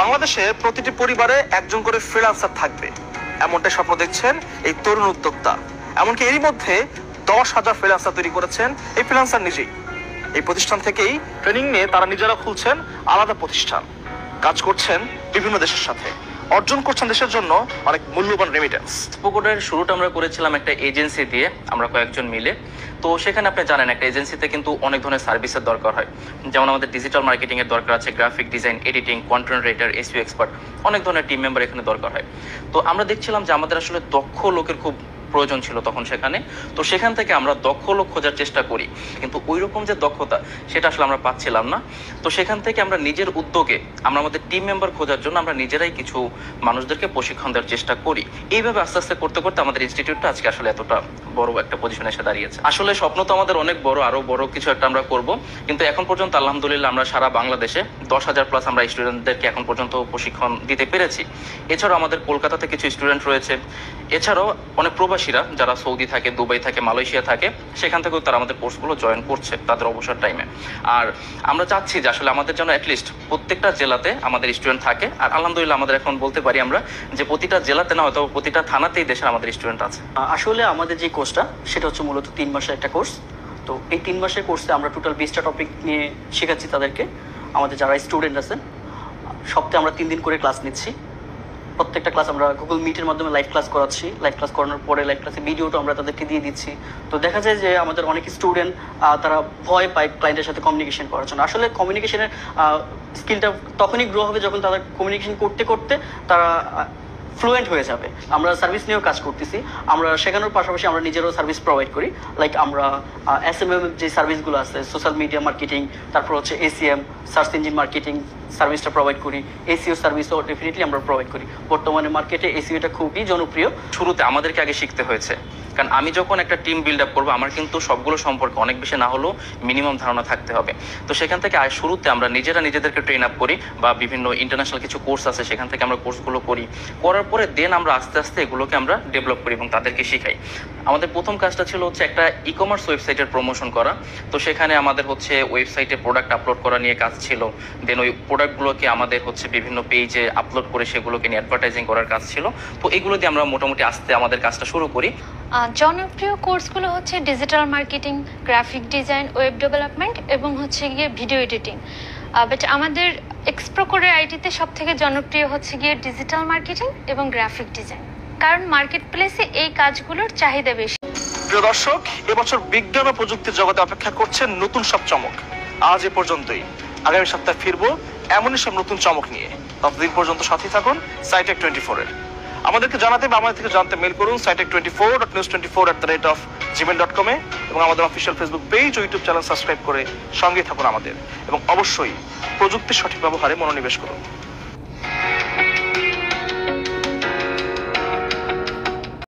বাংলাদেশের প্রতিটি পরিবারে একজন করে ফ্রিল্যান্সার থাকবে, এমনটাই স্বপ্ন দেখছেন এই তরুণ উদ্যোক্তা। এমনকি এরই মধ্যে 10,000 ফ্রিল্যান্সার তৈরি করেছেন এই ফ্রিল্যান্সার নিজেই। এই প্রতিষ্ঠান থেকেই ট্রেনিং নিয়ে তারা নিজেরা খুলছেন আলাদা প্রতিষ্ঠান, কাজ করছেন বিভিন্ন দেশের সাথে, অর্জন করছেন দেশের জন্য অনেক মূল্যবান রেমিটেন্স। স্পোকনের শুরুটা আমরা করেছিলাম একটা এজেন্সি দিয়ে, আমরা কয়েকজন মিলে। তো সেখানে আপনি জানেন একটা এজেন্সিতে কিন্তু অনেক ধরনের সার্ভিসের দরকার হয়, যেমন আমাদের ডিজিটাল মার্কেটিং এর দরকার আছে, graphic design, editing, content writer, SEO expert, অনেক ধরনের টিম মেম্বার এখানে দরকার হয়। তো আমরা দেখছিলাম যে আমাদের আসলে দক্ষ লোকের খুব প্রয়োজন ছিল তখন সেখানে। তো সেখান থেকে আমরা দক্ষ লোক খোঁজার চেষ্টা করি, কিন্তু ওই রকম যে দক্ষতা সেটা আসলে আমরা পাচ্ছিলাম না। তো সেখান থেকে আমরা নিজের উদ্যোগে আমরা আমাদের টিম মেম্বার খোঁজার জন্য আমরা নিজেরাই কিছু মানুষদেরকে প্রশিক্ষণ দেওয়ার চেষ্টা করি। এইভাবে আস্তে আস্তে করতে করতে আমাদের ইনস্টিটিউটটা আজকে আসলে এতটা বড় একটা পজিশনে এসে দাঁড়িয়েছে। আসলে স্বপ্ন তো আমাদের অনেক বড়, আরো বড় কিছু একটা আমরা করব, কিন্তু এখন পর্যন্ত আলহামদুলিল্লাহ আমরা সারা বাংলাদেশে 10,000 প্লাস আমরা স্টুডেন্টদেরকে এখন পর্যন্ত প্রশিক্ষণ দিতে পেরেছি। এছাড়াও আমাদের কলকাতাতে কিছু স্টুডেন্ট রয়েছে, এছাড়াও অনেক প্রবাসীরা যারা সৌদি থাকে, দুবাই থাকে, মালয়েশিয়া থাকে, সেখান থেকেও তারা আমাদের কোর্সগুলো জয়েন করছে তাদের অবসর টাইমে। আর আমরা চাচ্ছি যে আসলে আমাদের যেন অ্যাটলিস্ট প্রত্যেকটা জেলাতে আমাদের স্টুডেন্ট থাকে। আর আলহামদুলিল্লাহ আমাদের এখন বলতে পারি আমরা যে প্রতিটা জেলাতে না হয়তো প্রতিটা থানাতেই দেশের আমাদের স্টুডেন্ট আছে। আসলে আমাদের যে কোর্সটা সেটা হচ্ছে মূলত 3 মাসের একটা কোর্স। তো এই 3 মাসের কোর্সে আমরা টোটাল 20টা টপিক নিয়ে শেখাচ্ছি তাদেরকে। আমাদের যারা স্টুডেন্ট আছেন সপ্তাহে আমরা 3 দিন করে ক্লাস নিচ্ছি। প্রত্যেকটা ক্লাস আমরা গুগল মিটের মাধ্যমে লাইভ ক্লাস করাচ্ছি। লাইভ ক্লাস করানোর পরে লাইভ ক্লাসে ভিডিওটা আমরা তাদেরকে দিয়ে দিচ্ছি। তো দেখা যায় যে আমাদের অনেক স্টুডেন্ট তারা ভয় পায় ক্লায়েন্টের সাথে কমিউনিকেশন করার জন্য। আসলে কমিউনিকেশনের স্কিলটা তখনই গ্রো হবে যখন তারা কমিউনিকেশন করতে করতে তারা ফ্লুয়েন্ট হয়ে যাবে। আমরা সার্ভিস নিয়েও কাজ করতেছি। আমরা শেখানোর পাশাপাশি আমরা নিজেরও সার্ভিস প্রোভাইড করি। লাইক আমরা SMM যে সার্ভিসগুলো আছে, সোশ্যাল মিডিয়া মার্কেটিং, তারপর হচ্ছে ACM সার্চ ইঞ্জিন মার্কেটিং সার্ভিসটা প্রোভাইড করি। এসইও সার্ভিসও ডেফিনেটলি আমরা প্রোভাইড করি। বর্তমানে মার্কেটে এসইওটা খুবই জনপ্রিয়। শুরুতে আমাদেরকে আগে শিখতে হয়েছে, কারণ আমি যখন একটা টিম বিল্ড আপ করবো আমার কিন্তু সবগুলো সম্পর্কে অনেক বেশি না হলেও মিনিমাম ধারণা থাকতে হবে। তো সেখান থেকে শুরুতে আমরা নিজেদেরকে ট্রেন আপ করি, বা বিভিন্ন ইন্টারন্যাশনাল কিছু কোর্স আছে সেখান থেকে আমরা কোর্সগুলো করি। করার পরে দেন আমরা আস্তে আস্তে এগুলোকে আমরা ডেভেলপ করি এবং তাদেরকে শিখাই। আমাদের প্রথম কাজটা ছিল হচ্ছে একটা ই-কমার্স ওয়েবসাইটের প্রমোশন করা। তো সেখানে আমাদের হচ্ছে ওয়েবসাইটে প্রোডাক্ট আপলোড করা নিয়ে কাজ ছিল। দেন ওই প্রোডাক্টগুলোকে আমাদের হচ্ছে বিভিন্ন পেজে আপলোড করে সেগুলোকে নিয়ে অ্যাডভার্টাইজিং করার কাজ ছিল। তো এগুলো দিয়ে আমরা মোটামুটি আস্তে আমাদের কাজটা শুরু করি। জনপ্রিয় কোর্সগুলো হচ্ছে digital marketing, graphic design, web development এবং হচ্ছে গিয়ে ভিডিও এডিটিং। বাট আমাদের এক্সপ্রোকোরের আইটিতে সব থেকে জনপ্রিয় হচ্ছে গিয়ে ডিজিটাল মার্কেটিং এবং গ্রাফিক ডিজাইন, কারণ মার্কেট প্লেসে এই কাজগুলোর চাহিদা বেশি। প্রিয় দর্শক, এবছর বিজ্ঞান ও প্রযুক্তির জগতে অপেক্ষা করছেন নতুন সব চমক। আজ এ পর্যন্তই, আগামী সপ্তাহে ফিরবো এমনই সব নতুন চমক নিয়ে। ততদিন পর্যন্ত সাথে থাকুন সাইটেক 24-এর। আমাদেরকে জানাতে বা আমাদের থেকে জানতে মেল করুন siteek24.news24@gmail.com এবং আমাদের অফিসিয়াল ফেসবুক পেজ ও ইউটিউব চ্যানেল সাবস্ক্রাইব করে সঙ্গে থাকুন আমাদের, এবং অবশ্যই প্রযুক্তির সঠিক ব্যবহারে মনোনিবেশ করুন।